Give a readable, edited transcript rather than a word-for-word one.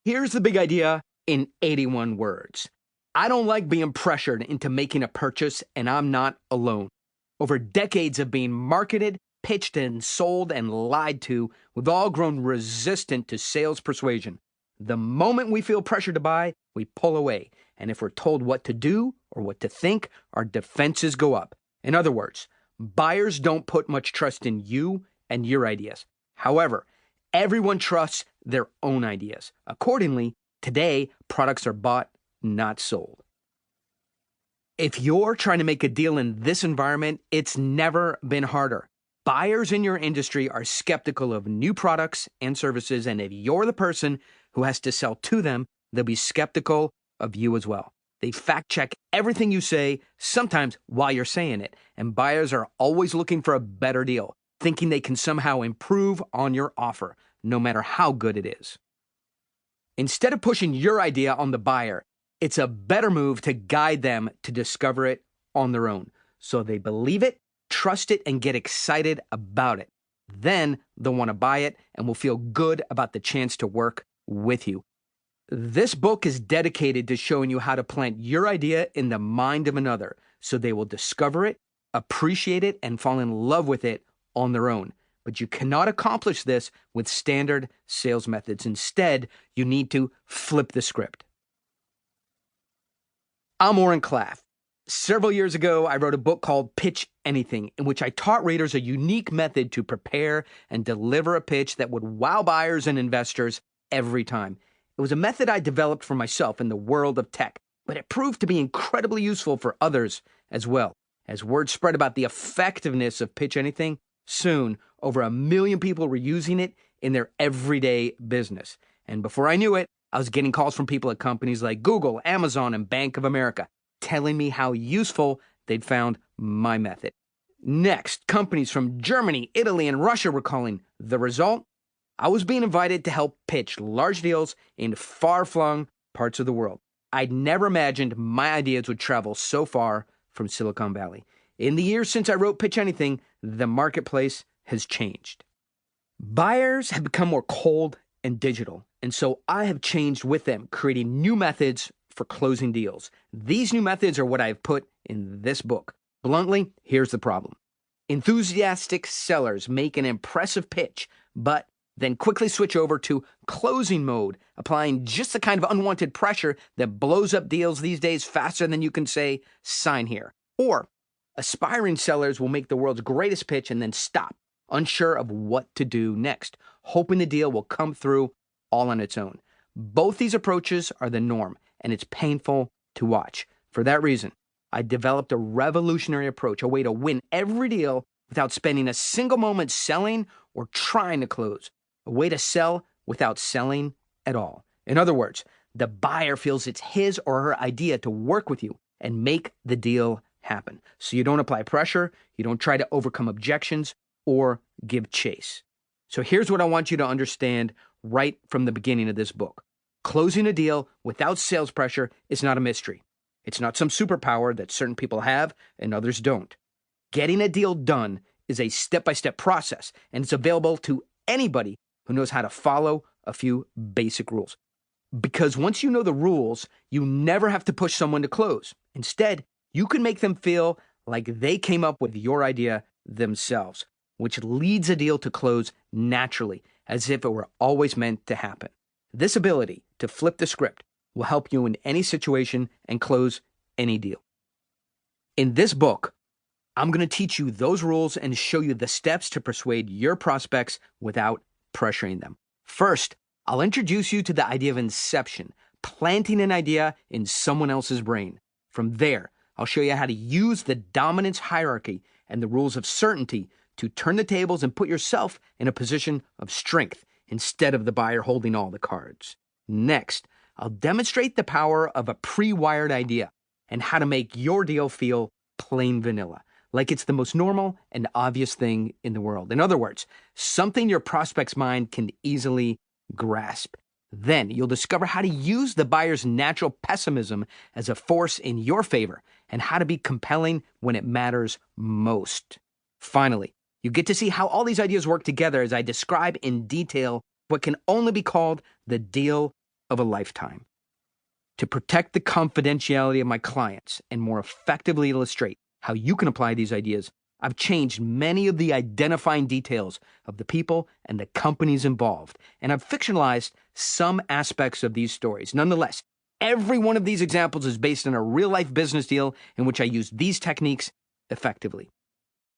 Here's the big idea in 81 words. I don't like being pressured into making a purchase, and I'm not alone. Over decades of being marketed, pitched, and sold and lied to, we've all grown resistant to sales persuasion. The moment we feel pressure to buy, we pull away. And if we're told what to do or what to think, our defenses go up. In other words, buyers don't put much trust in you and your ideas. However, everyone trusts their own ideas. Accordingly, today, products are bought, not sold. If you're trying to make a deal in this environment, it's never been harder. Buyers in your industry are skeptical of new products and services, and if you're the person who has to sell to them, they'll be skeptical of you as well. They fact-check everything you say, sometimes while you're saying it, and buyers are always looking for a better deal, thinking they can somehow improve on your offer, no matter how good it is. Instead of pushing your idea on the buyer, it's a better move to guide them to discover it on their own, so they believe it, trust it, and get excited about it. Then they'll want to buy it and will feel good about the chance to work with you. This book is dedicated to showing you how to plant your idea in the mind of another, so they will discover it, appreciate it, and fall in love with it on their own. But you cannot accomplish this with standard sales methods. Instead, you need to flip the script. I'm Oren Klaff. Several years ago, I wrote a book called Pitch Anything, in which I taught readers a unique method to prepare and deliver a pitch that would wow buyers and investors every time. It was a method I developed for myself in the world of tech, but it proved to be incredibly useful for others as well. As word spread about the effectiveness of Pitch Anything, soon over 1 million people were using it in their everyday business. And before I knew it, I was getting calls from people at companies like Google, Amazon, and Bank of America, telling me how useful they'd found my method. Next, companies from Germany, Italy, and Russia were calling. The result? I was being invited to help pitch large deals in far-flung parts of the world. I'd never imagined my ideas would travel so far from Silicon Valley. In the years since I wrote Pitch Anything, the marketplace has changed. Buyers have become more cold and digital, and so I have changed with them, creating new methods for closing deals. These new methods are what I've put in this book. Bluntly, here's the problem. Enthusiastic sellers make an impressive pitch, but then quickly switch over to closing mode, applying just the kind of unwanted pressure that blows up deals these days faster than you can say, sign here. Or aspiring sellers will make the world's greatest pitch and then stop, unsure of what to do next, hoping the deal will come through all on its own. Both these approaches are the norm, and it's painful to watch. For that reason, I developed a revolutionary approach, a way to win every deal without spending a single moment selling or trying to close. A way to sell without selling at all. In other words, the buyer feels it's his or her idea to work with you and make the deal happen. So you don't apply pressure, you don't try to overcome objections or give chase. So here's what I want you to understand right from the beginning of this book. Closing a deal without sales pressure is not a mystery. It's not some superpower that certain people have and others don't. Getting a deal done is a step-by-step process, and it's available to anybody who knows how to follow a few basic rules. Because once you know the rules, you never have to push someone to close. Instead, you can make them feel like they came up with your idea themselves, which leads a deal to close naturally, as if it were always meant to happen. This ability to flip the script will help you in any situation and close any deal. In this book, I'm going to teach you those rules and show you the steps to persuade your prospects without pressuring them. First, I'll introduce you to the idea of inception, planting an idea in someone else's brain. From there, I'll show you how to use the dominance hierarchy and the rules of certainty to turn the tables and put yourself in a position of strength instead of the buyer holding all the cards. Next, I'll demonstrate the power of a pre-wired idea and how to make your deal feel plain vanilla, like it's the most normal and obvious thing in the world. In other words, something your prospect's mind can easily grasp. Then you'll discover how to use the buyer's natural pessimism as a force in your favor and how to be compelling when it matters most. Finally, you get to see how all these ideas work together as I describe in detail what can only be called the deal of a lifetime. To protect the confidentiality of my clients and more effectively illustrate how you can apply these ideas, I've changed many of the identifying details of the people and the companies involved, and I've fictionalized some aspects of these stories. Nonetheless, every one of these examples is based on a real-life business deal in which I used these techniques effectively.